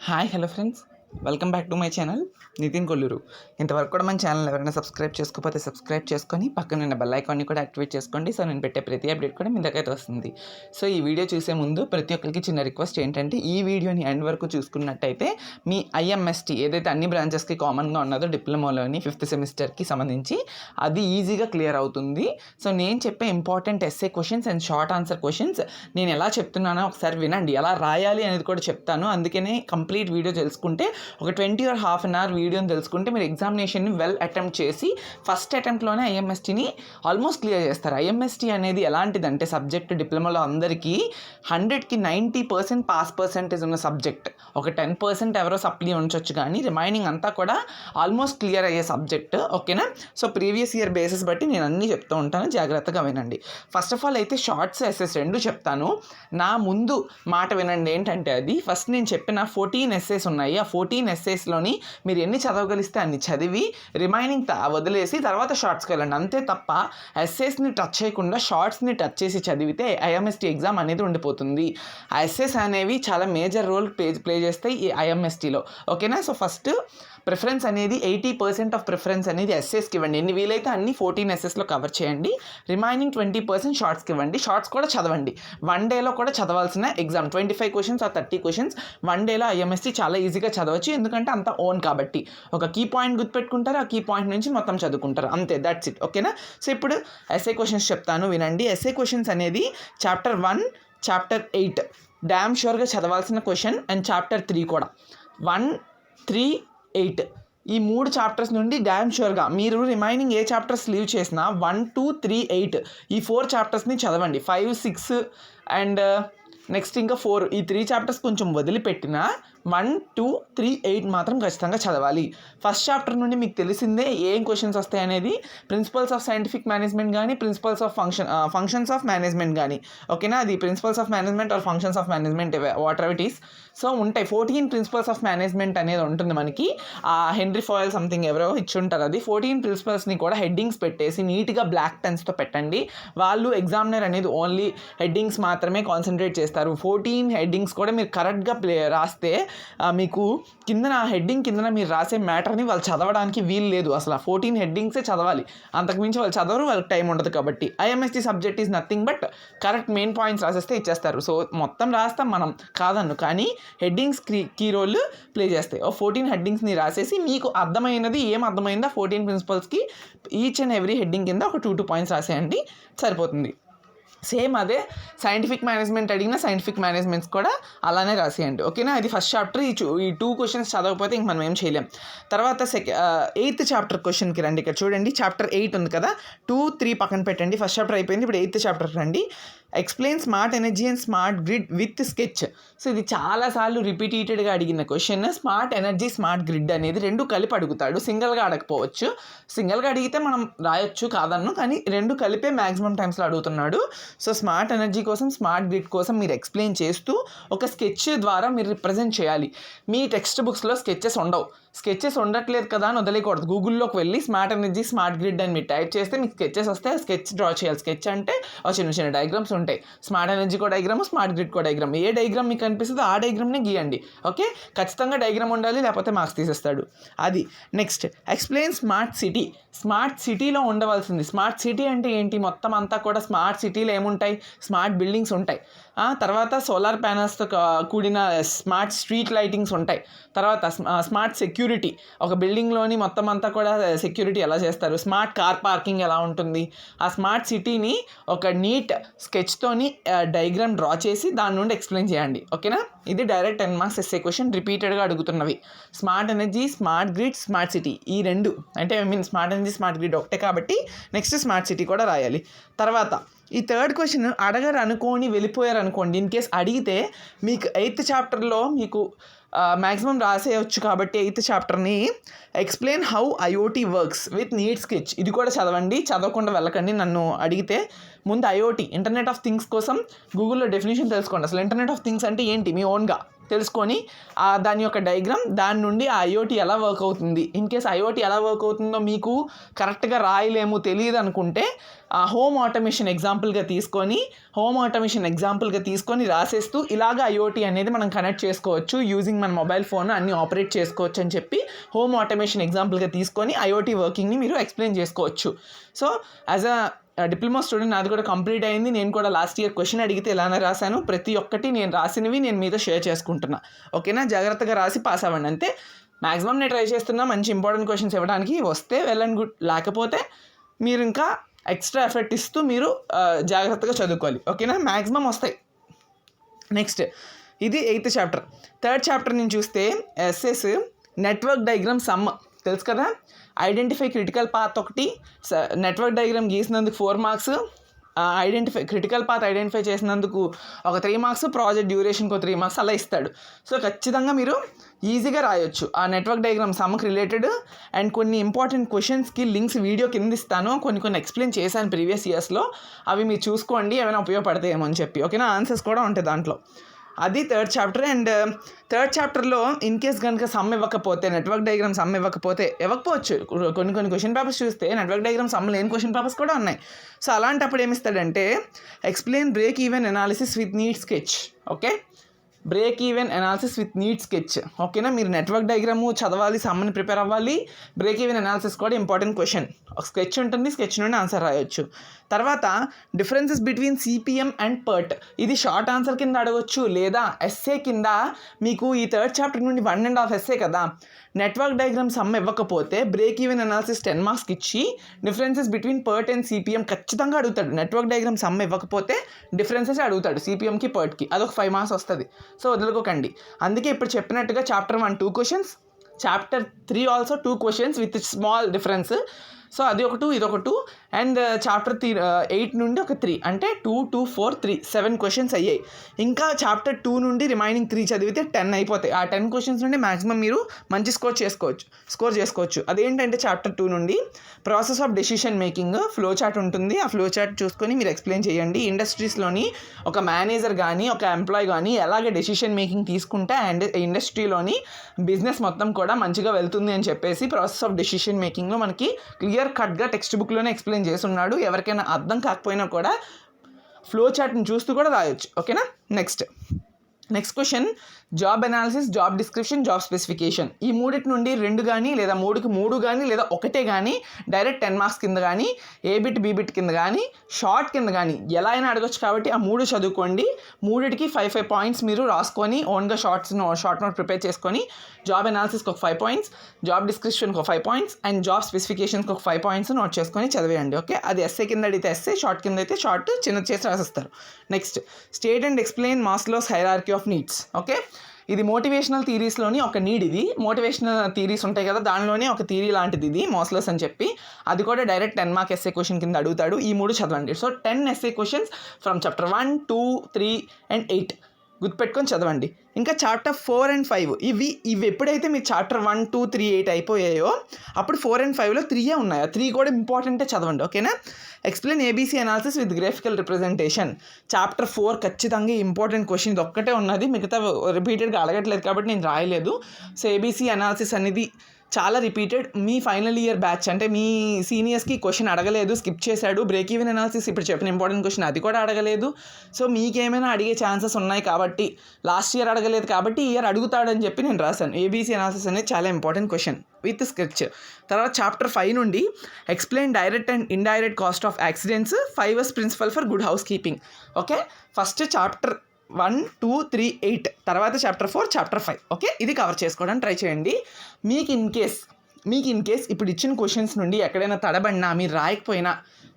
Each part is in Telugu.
Hi hello friends, welcome back to my channel Nitin Kolluru. ఇంతవరకు కూడా మన ఛానల్ ఎవరైనా సబ్స్క్రైబ్ చేసుకోకపోతే సబ్స్క్రైబ్ చేసుకొని పక్కన ఉన్న బెల్ ఐకాన్ని కూడా యాక్టివేట్ చేసుకోండి. సో నేను పెట్టే ప్రతి అప్డేట్ కూడా మీ దగ్గర వస్తుంది. సో ఈ వీడియో చూసే ముందు ప్రతి ఒక్కరికి చిన్న రిక్వెస్ట్ ఏంటంటే, ఈ వీడియోని ఎండ్ వరకు చూసుకున్నట్టయితే మీ ఐఎంఎస్టీ ఏదైతే అన్ని బ్రాంచెస్కి కామన్గా ఉన్నదో డిప్లొమాలోని 5th సెమిస్టర్కి సంబంధించి అది ఈజీగా క్లియర్ అవుతుంది. సో నేను చెప్పే important SA questions and short answer questions నేను ఎలా చెప్తున్నానో ఒకసారి వినండి. ఎలా రాయాలి అనేది కూడా చెప్తాను. అందుకనే కంప్లీట్ వీడియో తెలుసుకుంటే ఒక 20 or half an hour వీడియోని తెలుసుకుంటే మీరు ఎగ్జామినేషన్ని వెల్ అటెంప్ట్ చేసి ఫస్ట్ అటెంప్ట్లోనే ఐఎంఎస్టీని ఆల్మోస్ట్ క్లియర్ చేస్తారు. ఐఎంఎస్టీ అనేది ఎలాంటిదంటే సబ్జెక్ట్ డిప్లొమాలో అందరికీ 100కి 90% పాస్ పర్సెంటేజ్ ఉన్న సబ్జెక్ట్. ఒక 10% ఎవరో సప్లీ ఉంచవచ్చు, కానీ రిమైనింగ్ అంతా కూడా ఆల్మోస్ట్ క్లియర్ అయ్యే సబ్జెక్ట్. ఓకేనా? సో ప్రీవియస్ ఇయర్ బేసిస్ బట్టి నేను అన్నీ చెప్తూ ఉంటాను, జాగ్రత్తగా వినండి. ఫస్ట్ ఆఫ్ ఆల్ అయితే షార్ట్స్ ఎస్ఎస్ రెండు చెప్తాను. నా ముందు మాట వినండి. ఏంటంటే అది ఫస్ట్ నేను చెప్పిన 14 ఎస్ఏస్ ఉన్నాయి. ఆ 14 ఎస్ఏస్లోని మీరు ఎన్ని చదవగలిస్తే అన్ని చదివి రిమైనింగ్ వదిలేసి తర్వాత షార్ట్స్కి వెళ్ళండి. అంతే తప్ప ఎస్ఏస్ని టచ్ చేయకుండా షార్ట్స్ని టచ్ చేసి చదివితే ఐఎంఎస్టీ ఎగ్జామ్ అనేది ఉండిపోతుంది. ఆ ఎస్ఏస్ అనేవి చాలా మేజర్ రోల్ ప్లే చేస్తాయి ఈ ఐఎంఎస్టీలో. ఓకేనా? సో ఫస్ట్ ప్రిఫరెన్స్ అనేది 80% ఆఫ్ ప్రిఫరెన్స్ అనేది ఎస్ఎస్కి ఇవ్వండి. ఎన్ని వీలైతే అన్ని 14 ఎస్ఎస్లో కవర్ చేయండి. రిమైనింగ్ 20% షార్ట్స్కి ఇవ్వండి. షార్ట్స్ కూడా చదవండి. 1 డేలో కూడా చదవాల్సిన ఎగ్జామ్ 25 క్వశ్చన్స్ ఆర్ 30 క్వశ్చన్స్ 1 డేలో ఐఎంఎస్టీ చాలా ఈజీగా చదవచ్చు. ఎందుకంటే అంత ఓన్ కాబట్టి ఒక కీ పాయింట్ గుర్తుపెట్టుకుంటారు, ఆ కీ పాయింట్ నుంచి మొత్తం చదువుకుంటారు, అంతే. That's it. ఓకేనా? సో ఇప్పుడు ఎస్ఏ క్వశ్చన్స్ చెప్తాను, వినండి. ఎస్ఏ క్వశ్చన్స్ అనేది చాప్టర్ 1, చాప్టర్ 8 డ్యామ్ షూర్గా చదవాల్సిన క్వశ్చన్ అండ్ చాప్టర్ 3 కూడా 1, 3, 8 ఈ 3 చాప్టర్స్ నుండి డ్యామ్ షూర్గా మీరు రిమైనింగ్ ఏ చాప్టర్స్ లీవ్ చేసినా 1, 2, 3, 8 ఈ 4 చాప్టర్స్ని చదవండి. 5, 6 అండ్ నెక్స్ట్ ఇంకా 4 ఈ 3 చాప్టర్స్ కొంచెం వదిలిపెట్టిన 1, 2, 3, 8 మాత్రం ఖచ్చితంగా చదవాలి. ఫస్ట్ చాప్టర్ నుండి మీకు తెలిసిందే ఏం క్వశ్చన్స్ వస్తాయి అనేది. ప్రిన్సిపల్స్ ఆఫ్ సైంటిఫిక్ మేనేజ్మెంట్ కానీ principles of functions of management కానీ. ఓకేనా? అది principles of management or functions of management whatever it is. So ఉంటాయి 14 ప్రిన్సిపల్స్ ఆఫ్ మేనేజ్మెంట్ అనేది ఉంటుంది మనకి. హెన్రీ ఫాయిల్ సంథింగ్ ఎవరో ఇచ్చి ఉంటారు. అది 14 ప్రిన్సిపల్స్ని కూడా హెడ్డింగ్స్ పెట్టేసి నీట్గా బ్లాక్ పెన్స్తో పెట్టండి. వాళ్ళు ఎగ్జామినర్ అనేది ఓన్లీ హెడ్డింగ్స్ మాత్రమే కాన్సన్ట్రేట్ చేస్తారు. 14 హెడ్డింగ్స్ కూడా మీరు కరెక్ట్గా రాస్తే మీకు కిందన హెడ్డింగ్ కిందన మీరు రాసే మ్యాటర్ని వాళ్ళు చదవడానికి వీలు లేదు. అసలు 14 హెడ్డింగ్సే చదవాలి. అంతకుమించి వాళ్ళు చదవరు, వాళ్ళకి టైం ఉండదు. కాబట్టి IMST subject is nothing but correct main points రాసేస్తే ఇచ్చేస్తారు. సో మొత్తం రాస్తాం మనం కాదన్ను, కానీ హెడ్డింగ్స్ కీ రోల్ ప్లే చేస్తాయి. 14 హెడ్డింగ్స్ని రాసేసి మీకు అర్థమైనది ఏం అర్థమైందో 14 ప్రిన్సిపల్స్కి ఈచ్ అండ్ ఎవ్రీ హెడ్డింగ్ కింద ఒక 2 పాయింట్స్ రాసేయండి, సరిపోతుంది. సేమ్ అదే సైంటిఫిక్ మేనేజ్మెంట్ అడిగిన సైంటిఫిక్ మేనేజ్మెంట్స్ కూడా అలానే రాసేయండి. ఓకేనా? అది ఫస్ట్ చాప్టర్. ఈ 2 క్వశ్చన్స్ చదవకపోతే ఇంక మనం ఏం చేయలేం. తర్వాత 8th చాప్టర్ క్వశ్చన్కి రండి. ఇక్కడ చూడండి, చాప్టర్ 8 ఉంది కదా, 2, 3 పక్కన పెట్టండి. ఫస్ట్ చాప్టర్ అయిపోయింది, ఇప్పుడు 8th చాప్టర్ రండి. Explain smart energy and smart grid with sketch. So ఇది చాలాసార్లు రిపీటెడ్గా అడిగిన question. Smart energy, smart grid అనేది 2 కలిపి అడుగుతాడు, సింగిల్గా అడగకపోవచ్చు. సింగిల్గా అడిగితే మనం రాయొచ్చు, కాదన్ను, కానీ 2 కలిపే మ్యాక్సిమం టైమ్స్లో అడుగుతున్నాడు. సో స్మార్ట్ ఎనర్జీ కోసం, స్మార్ట్ గ్రిడ్ కోసం మీరు ఎక్స్ప్లెయిన్ చేస్తూ ఒక స్కెచ్ ద్వారా మీరు రిప్రజెంట్ చేయాలి. మీ టెక్స్ట్ బుక్స్లో స్కెచెస్ ఉండవు. స్కెచెస్ ఉండట్లేదు కదా అని వదిలేయకూడదు. గూగుల్లోకి వెళ్ళి స్మార్ట్ ఎనర్జీ, స్మార్ట్ గ్రిడ్ అని మీరు టైప్ చేస్తే మీకు స్కెచెస్ వస్తే స్కెచ్ డ్రా చేయాలి. స్కెచ్ అంటే చిన్న చిన్న డయాగ్రామ్స్ ఉంటాయి. స్మార్ట్ ఎనర్జీకో డయాగ్రామ్, స్మార్ట్ గ్రిడ్కో డయాగ్రామ్. ఏ డయాగ్రామ్ మీకు కనిపిస్తుందో ఆ డయాగ్రామ్ని గీయండి. ఓకే? ఖచ్చితంగా డయాగ్రామ్ ఉండాలి, లేకపోతే మార్క్స్ తీసేస్తాడు. అది next. Explain smart city. Smart సిటీలో ఉండవలసింది. స్మార్ట్ సిటీ అంటే ఏంటి? మొత్తం అంతా కూడా స్మార్ట్ సిటీలో ఏముంటాయి? స్మార్ట్ బిల్డింగ్స్ ఉంటాయి. తర్వాత సోలార్ ప్యానల్స్తో కూడిన స్మార్ట్ స్ట్రీట్ లైటింగ్స్ ఉంటాయి. తర్వాత స్మార్ట్ సెక్యూరిటీ, ఒక బిల్డింగ్లోని మొత్తం అంతా కూడా సెక్యూరిటీ ఎలా చేస్తారు. స్మార్ట్ కార్ పార్కింగ్ ఎలా ఉంటుంది. ఆ స్మార్ట్ సిటీని ఒక నీట్ స్కెచ్తోని డయాగ్రామ్ డ్రా చేసి దాని నుండి ఎక్స్ప్లెయిన్ చేయండి. ఓకేనా? ఇది డైరెక్ట్ 10 మార్క్స్ ఎస్ఏ క్వశ్చన్, రిపీటెడ్గా అడుగుతున్నవి. Smart energy, smart grid, smart city, ఈ 2 అంటే స్మార్ట్ ఎనర్జీ, స్మార్ట్ గ్రిడ్ ఒకటే కాబట్టి నెక్స్ట్ స్మార్ట్ సిటీ కూడా రాయాలి. తర్వాత ఈ 3rd క్వశ్చన్ అడగరు అనుకోని వెళ్ళిపోయారు అనుకోండి. ఇన్ కేస్ అడిగితే మీకు 8th చాప్టర్లో మీకు మ్యాక్సిమం రాసేయచ్చు. కాబట్టి 8th చాప్టర్ని explain how IoT works with neat sketch, ఇది కూడా చదవండి. చదవకుండా వెళ్ళకండి. నన్ను అడిగితే ముందు ఐఓటీ ఇంటర్నెట్ ఆఫ్ థింగ్స్ కోసం గూగుల్లో డెఫినేషన్ తెలుసుకోండి. అసలు ఇంటర్నెట్ ఆఫ్ థింగ్స్ అంటే ఏంటి మీ ఓన్గా. తెలుసుకొని దాని యొక్క డయాగ్రామ్, దాని నుండి ఆ ఐఓటీ ఎలా వర్క్ అవుతుంది, ఇన్ కేస్ ఐఓటీ ఎలా వర్క్ అవుతుందో మీకు కరెక్ట్గా రాయలేము తెలియదు అనుకుంటే హోమ్ ఆటోమేషన్ ఎగ్జాంపుల్గా తీసుకొని రాసేస్తూ ఇలాగ ఐఓటీ అనేది మనం కనెక్ట్ చేసుకోవచ్చు, యూజింగ్ మన మొబైల్ ఫోన్ అన్ని ఆపరేట్ చేసుకోవచ్చు అని చెప్పి హోమ్ ఆటోమేషన్ ఎగ్జాంపుల్గా తీసుకొని ఐఓటీ వర్కింగ్ని మీరు ఎక్స్ప్లెయిన్ చేసుకోవచ్చు. So as a diploma student నాది కూడా కంప్లీట్ అయింది. నేను కూడా లాస్ట్ ఇయర్ క్వశ్చన్ అడిగితే ఇలానే రాశాను. ప్రతి ఒక్కటి నేను రాసినవి నేను మీతో షేర్ చేసుకుంటున్నా. ఓకేనా, జాగ్రత్తగా రాసి పాస్ అవ్వండి అంతే. మ్యాక్సిమం నేను ట్రై చేస్తున్నా మంచి ఇంపార్టెంట్ క్వశ్చన్స్ ఇవ్వడానికి. వస్తే వెల్ అండ్ గుడ్, లేకపోతే మీరు ఇంకా ఎక్స్ట్రా ఎఫర్ట్ ఇస్తూ మీరు జాగ్రత్తగా చదువుకోవాలి. ఓకేనా, మ్యాక్సిమం వస్తాయి. నెక్స్ట్, ఇది 8th చాప్టర్. 3rd చాప్టర్ నుంచి చూస్తే ఎస్ఎస్ నెట్వర్క్ డయాగ్రామ్ సమ్ తెలుసు కదా. ఐడెంటిఫై క్రిటికల్ పాత్ ఒకటి, నెట్వర్క్ డయాగ్రామ్ గీసినందుకు 4 మార్క్స్, క్రిటికల్ పాత్ ఐడెంటిఫై చేసినందుకు ఒక 3 మార్క్స్, ప్రాజెక్ట్ డ్యూరేషన్కి 3 మార్క్స్ అలా ఇస్తాడు. సో ఖచ్చితంగా మీరు ఈజీగా రాయొచ్చు ఆ నెట్వర్క్ డయాగ్రామ్ సమ్కి రిలేటెడ్. అండ్ కొన్ని ఇంపార్టెంట్ క్వశ్చన్స్కి లింక్స్ వీడియో కింద ఇస్తాను, కొన్ని ఎక్స్ప్లెయిన్ చేశాను ప్రీవియస్ ఇయర్స్లో, అవి మీరు చూసుకోండి ఏమైనా ఉపయోగపడతాయేమో అని చెప్పి. ఓకేనా, ఆన్సర్స్ కూడా ఉంటాయి దాంట్లో. అది 3rd చాప్టర్. అండ్ 3rd చాప్టర్లో ఇన్ కేస్ కనుక సమ్ ఇవ్వకపోతే, నెట్వర్క్ డయాగ్రామ్ సమ్ ఇవ్వకపోవచ్చు. కొన్ని క్వశ్చన్ పేపర్స్ చూస్తే నెట్వర్క్ డయాగ్రామ్ సమ్ లేని క్వశ్చన్ పేపర్స్ కూడా ఉన్నాయి. సో అలాంటప్పుడు ఏమిస్తాడంటే explain break even analysis with neat sketch. Okay, break even analysis with neat sketch. ఓకేనా, మీరు నెట్వర్క్ డయాగ్రాము చదవాలి, సమ్మని ప్రిపేర్ అవ్వాలి, బ్రేక్ ఈవెన్ అనాలిసిస్ కూడా ఇంపార్టెంట్ క్వశ్చన్. ఒక స్కెచ్ ఉంటుంది, స్కెచ్ నుండి ఆన్సర్ రాయొచ్చు. తర్వాత differences between CPM and PERT, ఇది షార్ట్ ఆన్సర్ కింద అడగొచ్చు, లేదా ఎస్ఏ కింద. మీకు ఈ 3rd చాప్టర్ నుండి 1.5 ఎస్ఏ కదా. నెట్వర్క్ డయాగ్రామ్ సమ్ ఇవ్వకపోతే బ్రేక్ ఈవెన్ అనాలిసిస్ 10 మార్క్స్కి ఇచ్చి డిఫరెన్సెస్ బిట్వీన్ పర్ట్ అండ్ సిపిఎం ఖచ్చితంగా అడుగుతాడు. నెట్వర్క్ డయాగ్రామ్ సమ్ ఇవ్వకపోతే డిఫరెన్సెస్ అడుగుతాడు సిపిఎంకి పర్ట్కి, అదొక 5 మార్క్స్ వస్తుంది. సో వదులుకోకండి. అందుకే ఇప్పుడు చెప్పినట్టుగా chapter 1 2 questions, chapter 3 also 2 questions with small difference. So అది ఒక 2, ఇది ఒక 2. అండ్ చాప్టర్ 8 నుండి ఒక 3, అంటే 2, 2, 4, 3 7 క్వశ్చన్స్ అయ్యాయి. ఇంకా చాప్టర్ 2 నుండి రిమైనింగ్ 3 చదివితే 10 అయిపోతాయి. ఆ 10 క్వశ్చన్స్ నుండి మ్యాక్సిమం మీరు మంచి స్కోర్ చేసుకోవచ్చు. అదేంటంటే చాప్టర్ 2 నుండి process of decision making flow chart ఉంటుంది. ఆ ఫ్లో చార్ట్ చూసుకొని మీరు ఎక్స్ప్లెయిన్ చేయండి. ఇండస్ట్రీస్లోని ఒక మేనేజర్ కానీ ఒక ఎంప్లాయ్ కానీ ఎలాగ డెసిషన్ మేకింగ్ తీసుకుంటే అండ్ ఇండస్ట్రీలోని బిజినెస్ మొత్తం కూడా మంచిగా వెళ్తుంది అని చెప్పేసి ప్రాసెస్ ఆఫ్ డెసిషన్ మేకింగ్లో మనకి క్లియర్ కట్గా టెక్స్ట్ బుక్లోనే ఎక్స్ప్లెయిన్ చేస్తున్నాడు. ఎవరికైనా అర్థం కాకపోయినా కూడా ఫ్లో చార్ట్ని చూస్తూ కూడా రాయొచ్చు. ఓకేనా, next question job analysis, job description, job specification. ఈ మూడిటి నుండి 2 కానీ లేదా 3కి 3 కానీ లేదా ఒకటే కానీ డైరెక్ట్ 10 మార్క్స్ కింద కానీ, ఏ బిట్ బి బిట్ కింద కానీ, షార్ట్ కింద కానీ ఎలా అయినా అడగొచ్చు. కాబట్టి ఆ 3 చదువుకోండి. 3కి 5 పాయింట్స్ మీరు రాసుకొని ఓన్గా షార్ట్ నోట్ ప్రిపేర్ చేసుకొని జాబ్ అనాలిసిస్కి ఒక 5 పాయింట్స్, జాబ్ డిస్క్రిప్షన్కి ఒక 5 పాయింట్స్ అండ్ జాబ్ స్పెసిఫికేషన్కి ఒక 5 పాయింట్స్ నోట్ చేసుకొని చదివేయండి. ఓకే, అది ఎస్ఏ కింద అడిగితే ఎస్ఏ, షార్ట్ కింద అయితే షార్ట్ చిన్నది చేసి రాసిస్తారు. Next, state and explain Maslow's hierarchy of needs. Okay, ఇది మోటివేషనల్ థీరీస్లోని ఒక నీడ్. ఇది మోటివేషనల్ థీరీస్ ఉంటాయి కదా, దానిలోనే ఒక థీరీ లాంటిది ఇది మాస్లోస్ అని చెప్పి. అది కూడా డైరెక్ట్ 10 మార్క్ ఎస్ఏ క్వశ్చన్ కింద అడుగుతాడు. ఈ 3 చదవండి. So 10 SA questions from chapter 1, 2, 3 and 8 గుర్తుపెట్టుకొని చదవండి. ఇంకా చాప్టర్ 4 and 5 ఇవి ఎప్పుడైతే మీ చాప్టర్ 1, 2, 3, 8 అయిపోయాయో అప్పుడు 4 and 5లో 3 ఉన్నాయి. 3 కూడా ఇంపార్టెంటే, చదవండి. ఓకేనా, explain ABC analysis with graphical representation. Chapter 4 ఖచ్చితంగా ఇంపార్టెంట్ క్వశ్చన్ ఇది ఒక్కటే ఉన్నది, మిగతా రిపీటెడ్గా అడగట్లేదు కాబట్టి నేను రాయలేదు. సో ఏబీసీ అనాలిసిస్ అనేది చాలా రిపీటెడ్. మీ ఫైనల్ ఇయర్ బ్యాచ్ అంటే మీ సీనియర్స్కి క్వశ్చన్ అడగలేదు, స్కిప్ చేశాడు. బ్రేక్ ఈవెన్ అనాలిసిస్ ఇప్పుడు చెప్పిన ఇంపార్టెంట్ క్వశ్చన్ అది కూడా అడగలేదు. సో మీకేమైనా అడిగే ఛాన్సెస్ ఉన్నాయి కాబట్టి, లాస్ట్ ఇయర్ అడగలేదు కాబట్టి ఈ ఇయర్ అడుగుతాడని చెప్పి నేను రాశాను. ఏబీసీ అనాలిసిస్ అనేది చాలా ఇంపార్టెంట్ క్వశ్చన్ విత్ స్కెచ్. తర్వాత చాప్టర్ 5 నుండి explain direct and indirect cost of accidents, 5S principle for good housekeeping. Okay, first chapter 1, 2, 3, 8 తర్వాత చాప్టర్ 4, చాప్టర్ 5. ఓకే, ఇది కవర్ చేసుకోవడానికి ట్రై చేయండి. మీకు ఇన్ కేస్ ఇప్పుడు ఇచ్చిన క్వశ్చన్స్ నుండి ఎక్కడైనా తడబడినా, మీరు రాయకపోయినా,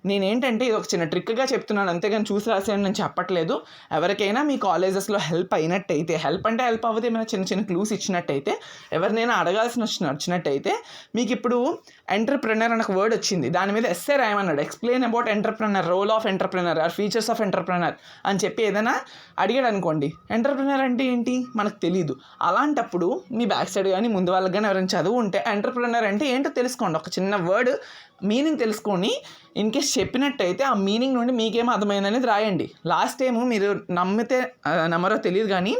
నేనేంటంటే ఇది ఒక చిన్న ట్రిక్గా చెప్తున్నాను, అంతేగాని చూసి రాసేయని నేను చెప్పట్లేదు. ఎవరికైనా మీ కాలేజెస్లో హెల్ప్ అయినట్టయితే, హెల్ప్ అవ్వదు, ఏమైనా చిన్న క్లూస్ ఇచ్చినట్టయితే, ఎవరినైనా వచ్చినట్టయితే, మీకు ఇప్పుడు ఎంటర్ప్రెనర్ అనే ఒక వర్డ్ వచ్చింది, దాని మీద ఎస్సే రాయమన్నాడు. Explain about entrepreneur, role of entrepreneur or features of entrepreneur అని చెప్పి ఏదైనా అడిగాడు అనుకోండి. ఎంటర్ప్రెనర్ అంటే ఏంటి మనకు తెలియదు. అలాంటప్పుడు మీ బ్యాక్ సైడ్ కానీ ముందు వాళ్ళకి కానీ ఎవరైనా చదువు ఉంటే ఎంటర్ప్రెనర్ అంటే ఏంటో తెలుసుకోండి. ఒక చిన్న వర్డ్ మీనింగ్ తెలుసుకొని ఇన్ కేస్ చెప్పినట్టయితే ఆ మీనింగ్ నుండి మీకేమో అర్థమైందనేది రాయండి. లాస్ట్ టైము మీరు నమ్మరో తెలియదు కానీ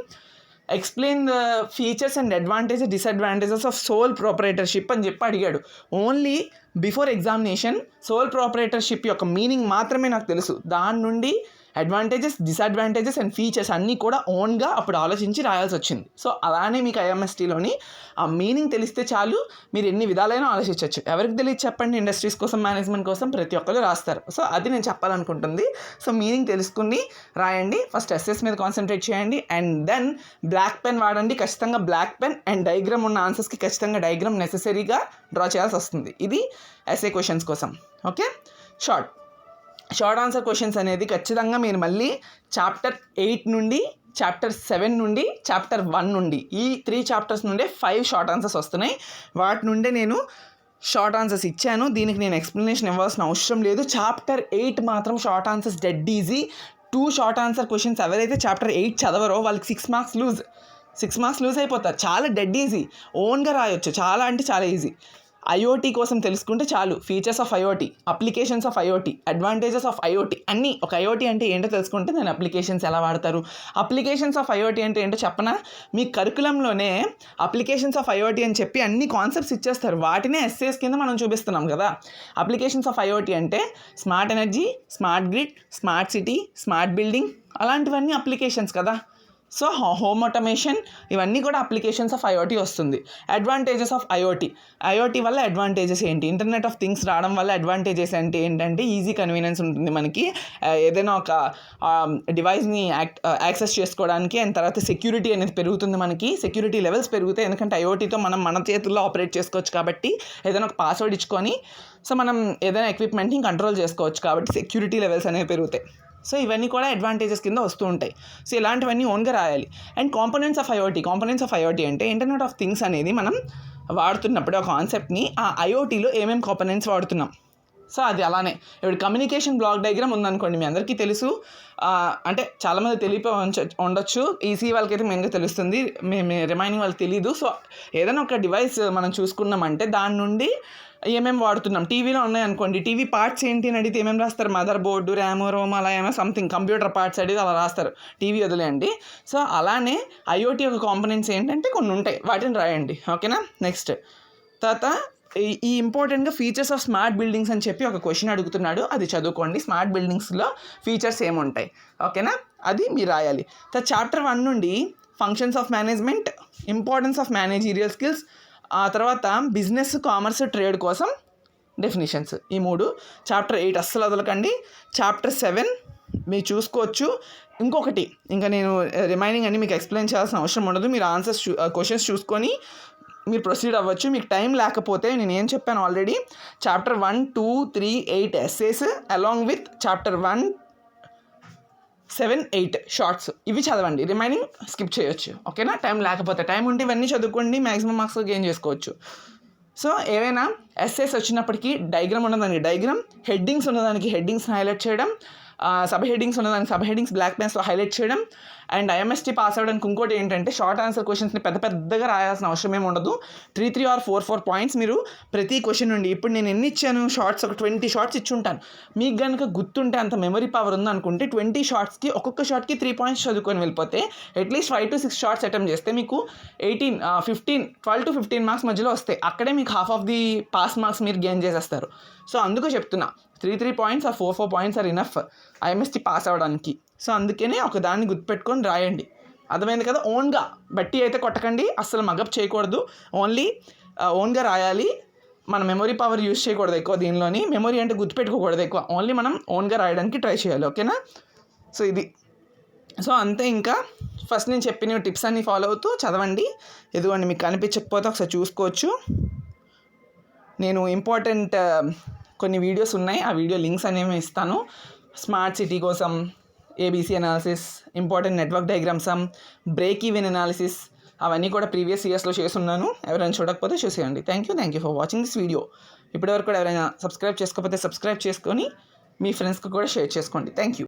explain the features and advantages disadvantages of sole proprietorship అని చెప్పి అడిగాడు. Only before examination sole proprietorship యొక్క మీనింగ్ మాత్రమే నాకు తెలుసు. దాని నుండి అడ్వాంటేజెస్, డిసడ్వాంటేజెస్ అండ్ ఫీచర్స్ అన్నీ కూడా ఓన్గా అప్పుడు ఆలోచించి రాయాల్సి వచ్చింది. సో అలానే మీకు ఐఎంఎస్టీలోని ఆ మీనింగ్ తెలిస్తే చాలు, మీరు ఎన్ని విధాలైనా ఆలోచించవచ్చు. ఎవరికి తెలియదు చెప్పండి, ఇండస్ట్రీస్ కోసం, మేనేజ్మెంట్ కోసం ప్రతి ఒక్కరు రాస్తారు. సో అది నేను చెప్పాలనుకుంటుంది. సో మీనింగ్ తెలుసుకుని రాయండి. ఫస్ట్ ఎస్ఎస్ మీద కాన్సన్ట్రేట్ చేయండి అండ్ దెన్ బ్లాక్ పెన్ వాడండి. ఖచ్చితంగా బ్లాక్ పెన్ అండ్ డయాగ్రామ్ ఉన్న ఆన్సర్స్కి ఖచ్చితంగా డయాగ్రామ్ నెసెసరీగా డ్రా చేయాల్సి వస్తుంది. ఇది ఎస్ఏ క్వశ్చన్స్ కోసం. ఓకే, షార్ట్ ఆన్సర్ క్వశ్చన్స్ అనేది ఖచ్చితంగా మీరు మళ్ళీ చాప్టర్ 8 నుండి, చాప్టర్ 7 నుండి, చాప్టర్ 1 నుండి, ఈ 3 చాప్టర్స్ నుండే 5 షార్ట్ ఆన్సర్స్ వస్తున్నాయి. వాటి నుండే నేను షార్ట్ ఆన్సర్స్ ఇచ్చాను. దీనికి నేను ఎక్స్ప్లెనేషన్ ఇవ్వాల్సిన అవసరం లేదు. చాప్టర్ 8 మాత్రం short answers dead easy. 2 short answer questions ఎవరైతే చాప్టర్ 8 చదవరో వాళ్ళకి 6 మార్క్స్ లూజ్ అయిపోతారు. చాలా డెడ్ ఈజీ, ఓన్గా రాయొచ్చు. చాలా అంటే చాలా ఈజీ. ఐఓటీ కోసం తెలుసుకుంటే చాలు. Features of IoT, applications of IoT, advantages of IoT అన్నీ. ఒక ఐఓటీ అంటే ఏంటో తెలుసుకుంటే నేను అప్లికేషన్స్ ఎలా వాడతారు, అప్లికేషన్స్ ఆఫ్ ఐఓటీ అంటే ఏంటో చెప్పనా. మీ కరికులంలోనే అప్లికేషన్స్ ఆఫ్ ఐఓటీ అని చెప్పి అన్ని కాన్సెప్ట్స్ ఇచ్చేస్తారు. వాటినే ఎస్ఏస్ కింద మనం చూపిస్తున్నాం కదా. అప్లికేషన్స్ ఆఫ్ ఐఓటీ అంటే smart energy, smart grid, smart city, smart building, అలాంటివన్నీ అప్లికేషన్స్ కదా. సో హోమ్ ఆటోమేషన్, ఇవన్నీ కూడా అప్లికేషన్స్ ఆఫ్ ఐఓటీ వస్తుంది. అడ్వాంటేజెస్ ఆఫ్ ఐఓటీ వల్ల అడ్వాంటేజెస్ ఏంటి, ఇంటర్నెట్ ఆఫ్ థింగ్స్ రావడం వల్ల అడ్వాంటేజెస్ అంటే ఏంటంటే ఈజీ కన్వీనియన్స్ ఉంటుంది మనకి. ఏదైనా ఒక డివైస్ని యాక్సెస్ చేసుకోవడానికి. అండ్ తర్వాత సెక్యూరిటీ అనేది పెరుగుతుంది, మనకి సెక్యూరిటీ లెవెల్స్ పెరుగుతాయి. ఎందుకంటే ఐఓటీతో మనం మన చేతుల్లో ఆపరేట్ చేసుకోవచ్చు కాబట్టి, ఏదైనా ఒక పాస్వర్డ్ ఇచ్చుకొని సో మనం ఏదైనా ఎక్విప్మెంట్ని కంట్రోల్ చేసుకోవచ్చు కాబట్టి సెక్యూరిటీ లెవెల్స్ అనేవి పెరుగుతాయి. సో ఇవన్నీ కూడా అడ్వాంటేజెస్ కింద వస్తూ ఉంటాయి. సో ఇలాంటివన్నీ ఓన్గా రాయాలి. అండ్ కాంపోనెంట్స్ ఆఫ్ ఐఓటీ అంటే ఇంటర్నెట్ ఆఫ్ థింగ్స్ అనేది మనం వాడుతున్నప్పుడు ఆ కాన్సెప్ట్ని ఆ ఐఓటీలో ఏమేమి కాంపోనెంట్స్ వాడుతున్నాం. సో అది అలానే ఇప్పుడు కమ్యూనికేషన్ బ్లాక్ డయాగ్రామ్ ఉందనుకోండి, మీ అందరికీ తెలుసు. అంటే చాలామంది తెలియపోయి ఉండొచ్చు. ఈసీ వాళ్ళకైతే మెయిన్గా తెలుస్తుంది, రిమైనింగ్ వాళ్ళకి తెలీదు. సో ఏదైనా ఒక డివైస్ మనం చూసుకున్నామంటే దాని నుండి ఏమేమి వాడుతున్నాం. టీవీలో ఉన్నాయనుకోండి, టీవీ పార్ట్స్ ఏంటి అని అడిగితే ఏమేమి రాస్తారు, మదర్ బోర్డు, ర్యామ్, రోమ్, అలా ఏమో సంథింగ్ కంప్యూటర్ పార్ట్స్ అడిగి అలా రాస్తారు. టీవీ వదిలేయండి. సో అలానే ఐఓటీ యొక్క కాంపోనెంట్స్ ఏంటంటే కొన్ని ఉంటాయి, వాటిని రాయండి. ఓకేనా. నెక్స్ట్ తర్వాత ఈ ఇంపార్టెంట్గా ఫీచర్స్ ఆఫ్ స్మార్ట్ బిల్డింగ్స్ అని చెప్పి ఒక క్వశ్చన్ అడుగుతున్నాడు, అది చదువుకోండి. స్మార్ట్ బిల్డింగ్స్లో ఫీచర్స్ ఏముంటాయి, ఓకేనా, అది మీరు రాయాలి. చాప్టర్ 1 నుండి functions of management, importance of managerial skills, ఆ తర్వాత బిజినెస్, కామర్స్, ట్రేడ్ కోసం డెఫినిషన్స్, ఈ 3. చాప్టర్ 8 అస్సలు వదలకండి. చాప్టర్ 7 మీరు చూసుకోవచ్చు. ఇంకొకటి ఇంకా నేను రిమైనింగ్ అన్ని మీకు ఎక్స్ప్లెయిన్ చేయాల్సిన అవసరం ఉండదు. మీరు ఆన్సర్స్ క్వశ్చన్స్ చూసుకొని మీరు ప్రొసీడ్ అవ్వచ్చు. మీకు టైం లేకపోతే నేను ఏం చెప్పాను already, chapter 1, 2, 3, 8 essays along with chapter 1, 7, 8 shorts, ఇవి చదవండి. రిమైనింగ్ స్కిప్ చేయొచ్చు. ఓకేనా. టైం లేకపోతే, టైం ఉంటే ఇవన్నీ చదువుకోండి, మ్యాక్సిమం మార్క్స్ గెయిన్ చేసుకోవచ్చు. సో ఏవైనా ఎస్సేస్ వచ్చినప్పటికీ డయాగ్రామ్ ఉన్నదానికి డయాగ్రామ్, హెడ్డింగ్స్ ఉన్నదానికి హెడ్డింగ్స్ని హైలైట్ చేయడం, సబ్ హెడ్డింగ్స్ ఉన్నదానికి సబ్ హెడ్డింగ్స్ బ్లాక్ పెన్స్తో హైలైట్ చేయడం. అండ్ ఐఎంఎస్టీ పాస్ అవ్వడానికి ఇంకోటి ఏంటంటే షార్ట్ ఆన్సర్ క్వశ్చన్స్ని పెద్దగా రాయాల్సిన అవసరం ఏమి ఉండదు. 3 or 4 పాయింట్స్ మీరు ప్రతి క్వశ్చన్ నుండి, ఇప్పుడు నేను ఎన్ని ఇచ్చాను షార్ట్స్, ఒక 20 షార్ట్స్ ఇచ్చి ఉంటాను. మీకు కనుక గుర్తుంటే, అంత మెమరీ పవర్ ఉందనుకుంటే 20 షార్ట్స్కి ఒక్కొక్క షార్ట్కి 3 పాయింట్స్ చదువుకొని వెళ్ళిపోతే అట్లీస్ట్ 5 to 6 షార్ట్స్ అటెంప్ట్ చేస్తే మీకు 12 to 15 మార్క్స్ మధ్యలో వస్తాయి. అక్కడే మీకు half of the pass marks మీరు గెయిన్ చేసేస్తారు. సో అందుకు చెప్తున్నా 3 points or 4 points are enough IMST pass అవ్వడానికి. సో అందుకనే ఒక దాన్ని గుర్తుపెట్టుకొని రాయండి. అర్థమైంది కదా. ఓన్గా బట్టి అయితే కొట్టకండి, అస్సలు మగప్ చేయకూడదు. ఓన్గా రాయాలి. మన మెమరీ పవర్ యూజ్ చేయకూడదు ఎక్కువ దీనిలోని. మెమరీ అంటే గుర్తుపెట్టుకోకూడదు ఎక్కువ, ఓన్లీ మనం ఓన్గా రాయడానికి ట్రై చేయాలి. ఓకేనా. సో ఇది అంతే. ఇంకా ఫస్ట్ నేను చెప్పిన టిప్స్ అన్నీ ఫాలో అవుతూ చదవండి. ఎదుగోండి, మీకు కనిపించకపోతే ఒకసారి చూసుకోవచ్చు. నేను ఇంపార్టెంట్ కొన్ని వీడియోస్ ఉన్నాయి, ఆ వీడియో లింక్స్ అనేవి ఇస్తాను. స్మార్ట్ సిటీ కోసం ABC analysis, important network diagrams, break even analysis, అవన్నీ కూడా ప్రీవియస్ ఇయర్స్లో చేస్తున్నాను. ఎవరైనా చూడకపోతే చూసేయండి. Thank you for watching this video. ఇప్పటివరకు కూడా ఎవరైనా సబ్స్క్రైబ్ చేసుకోకపోతే సబ్స్క్రైబ్ చేసుకొని మీ ఫ్రెండ్స్కి కూడా షేర్ చేసుకోండి. Thank you.